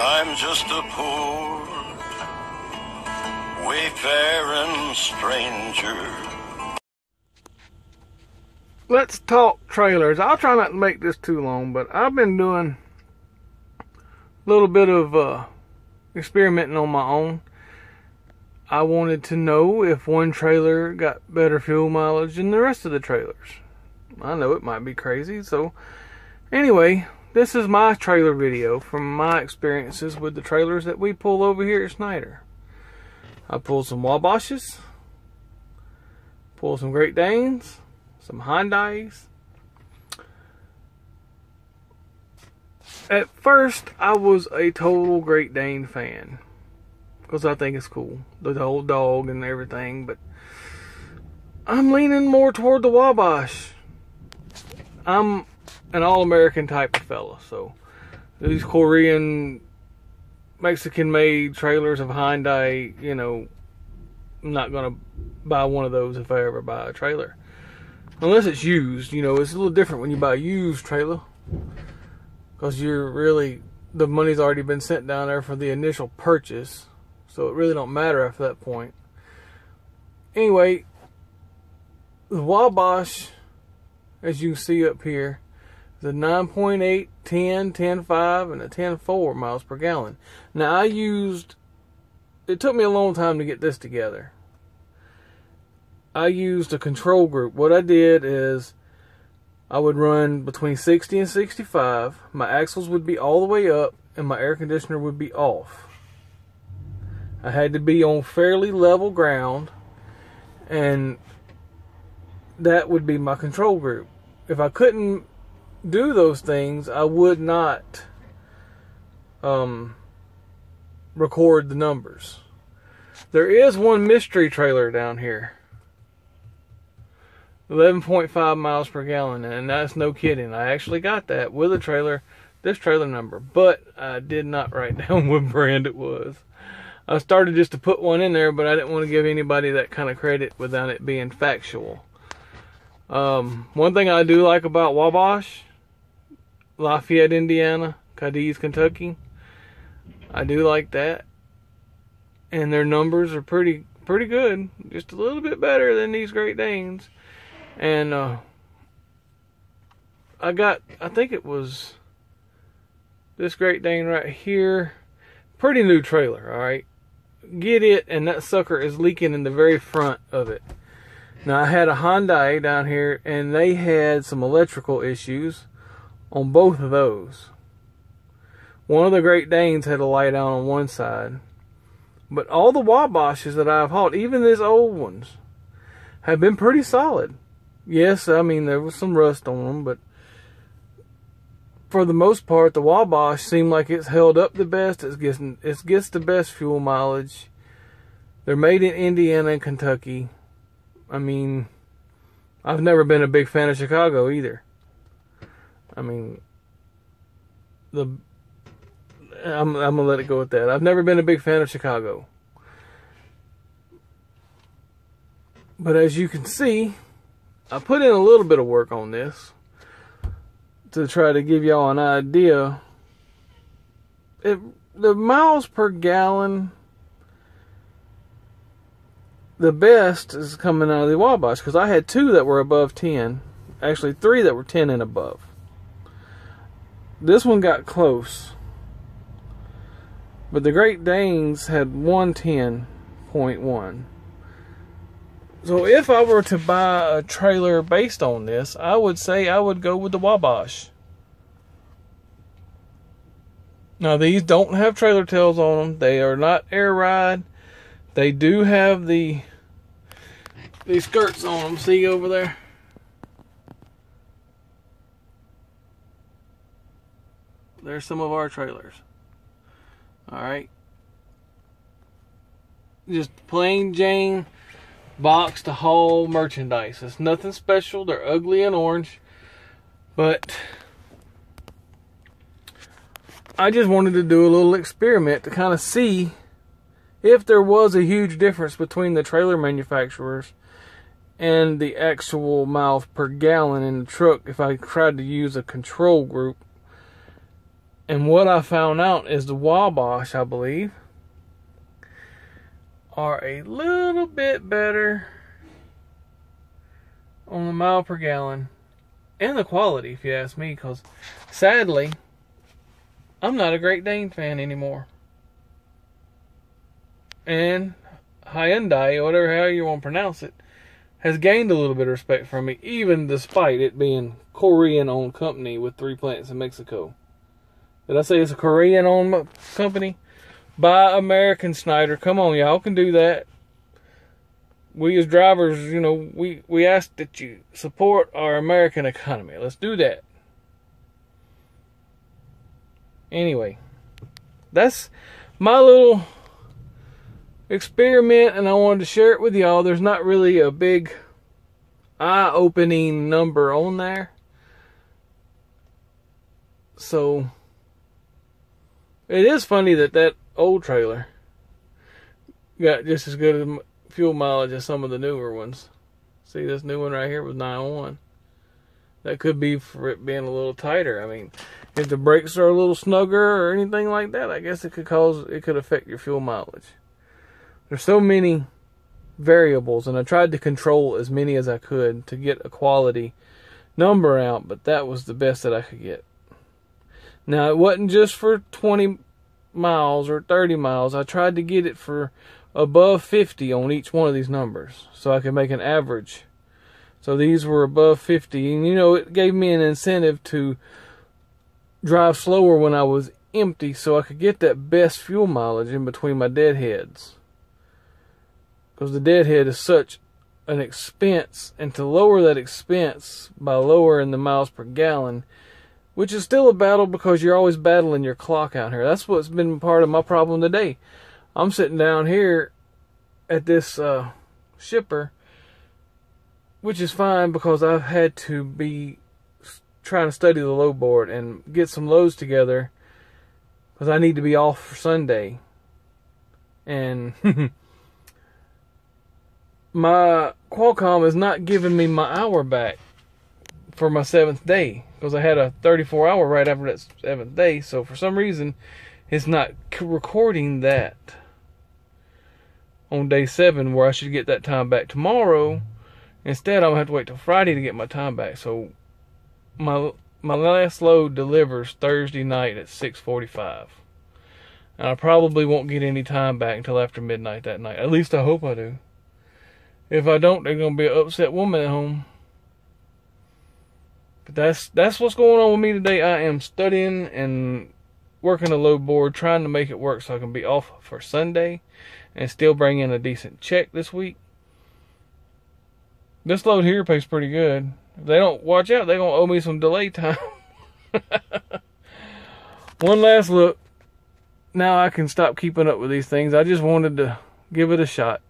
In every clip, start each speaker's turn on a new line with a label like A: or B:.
A: I'm just a poor wayfaring stranger.
B: Let's talk trailers. I'll try not to make this too long, but I've been doing a little bit of experimenting on my own. I wanted to know if one trailer got better fuel mileage than the rest of the trailers. I know it might be crazy, so anyway, this is my trailer video from my experiences with the trailers that we pull over here at Snyder. I pulled some Wabashes, pulled some Great Danes, some Hyundais. At first, I was a total Great Dane fan because I think it's cool, the whole dog and everything, but I'm leaning more toward the Wabash. I'm an all-American type of fella, so these Korean, Mexican-made trailers of Hyundai, you know, I'm not gonna buy one of those if I ever buy a trailer. Unless it's used, you know, it's a little different when you buy a used trailer. Because you're really, the money's already been sent down there for the initial purchase. So it really don't matter after that point. Anyway, the Wabash, as you can see up here, is a 9.8, 10, 10.5, and a 10.4 miles per gallon. Now it took me a long time to get this together. I used a control group. What I did is I would run between 60 and 65. My axles would be all the way up and my air conditioner would be off. I had to be on fairly level ground, and that would be my control group. If I couldn't do those things, I would not record the numbers. There is one mystery trailer down here. 11.5 miles per gallon, and that's no kidding. I actually got that with a trailer, this trailer number, but I did not write down what brand it was. I started just to put one in there, but I didn't want to give anybody that kind of credit without it being factual. One thing I do like about Wabash, Lafayette, Indiana, Cadiz, Kentucky, I do like that, and their numbers are pretty good, just a little bit better than these Great Danes. And I think it was this Great Dane right here. Pretty new trailer, alright? Get it, and that sucker is leaking in the very front of it. Now, I had a Hyundai down here, and they had some electrical issues on both of those. One of the Great Danes had a light out on one side. But all the Wabashes that I've hauled, even these old ones, have been pretty solid. Yes, I mean, there was some rust on them, but for the most part, the Wabash seemed like it's held up the best. It gets the best fuel mileage. They're made in Indiana and Kentucky. I mean, I've never been a big fan of Chicago either. I mean, I'm gonna let it go with that. I've never been a big fan of Chicago. But as you can see, I put in a little bit of work on this to try to give y'all an idea. The miles per gallon, the best is coming out of the Wabash, because I had 2 that were above 10. Actually, 3 that were 10 and above. This one got close. But the Great Danes had 110.1. So if I were to buy a trailer based on this, I would say I would go with the Wabash. Now, these don't have trailer tails on them. They are not air ride. They do have these skirts on them. See over there? There's some of our trailers. Alright. Just plain Jane box to haul merchandise. It's nothing special. They're ugly and orange, but I just wanted to do a little experiment to kind of see if there was a huge difference between the trailer manufacturers and the actual miles per gallon in the truck if I tried to use a control group And what I found out is the Wabash, I believe, are a little bit better on the mile per gallon and the quality, if you ask me, because sadly, I'm not a Great Dane fan anymore. And Hyundai, or whatever how you want to pronounce it, has gained a little bit of respect from me, even despite it being Korean-owned company with 3 plants in Mexico. Did I say it's a Korean-owned company? Buy American, Snyder. Come on, y'all can do that. We as drivers, you know, we ask that you support our American economy. Let's do that. Anyway, that's my little experiment, and I wanted to share it with y'all. There's not really a big eye-opening number on there. So, it is funny that old trailer got just as good a fuel mileage as some of the newer ones. See, this new one right here was 901. That could be for it being a little tighter. I mean, if the brakes are a little snugger or anything like that, I guess it could affect your fuel mileage. There's so many variables, and I tried to control as many as I could to get a quality number out, but that was the best that I could get. Now, it wasn't just for 20 miles or 30 miles. I tried to get it for above 50 on each one of these numbers, so I could make an average. So these were above 50, and you know, it gave me an incentive to drive slower when I was empty, so I could get that best fuel mileage in between my deadheads. Because the deadhead is such an expense, and to lower that expense by lowering the miles per gallon, which is still a battle because you're always battling your clock out here. That's what's been part of my problem today. I'm sitting down here at this shipper, which is fine because I've had to be trying to study the load board and get some loads together because I need to be off for Sunday. And my Qualcomm is not giving me my hour back for my 7th day because I had a 34-hour right after that 7th day. So for some reason, it's not recording that on day 7 where I should get that time back tomorrow. Instead, I'm going to have to wait till Friday to get my time back. So my last load delivers Thursday night at 6:45. And I probably won't get any time back until after midnight that night. At least I hope I do. If I don't, there's going to be an upset woman at home. But that's what's going on with me today. I am studying and working a load board, trying to make it work so I can be off for Sunday and still bring in a decent check this week. This load here pays pretty good. If they don't watch out, they're going to owe me some delay time. One last look. Now I can stop keeping up with these things. I just wanted to give it a shot.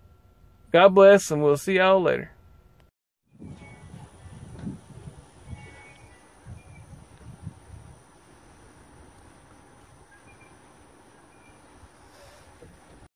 B: God bless, and we'll see y'all later.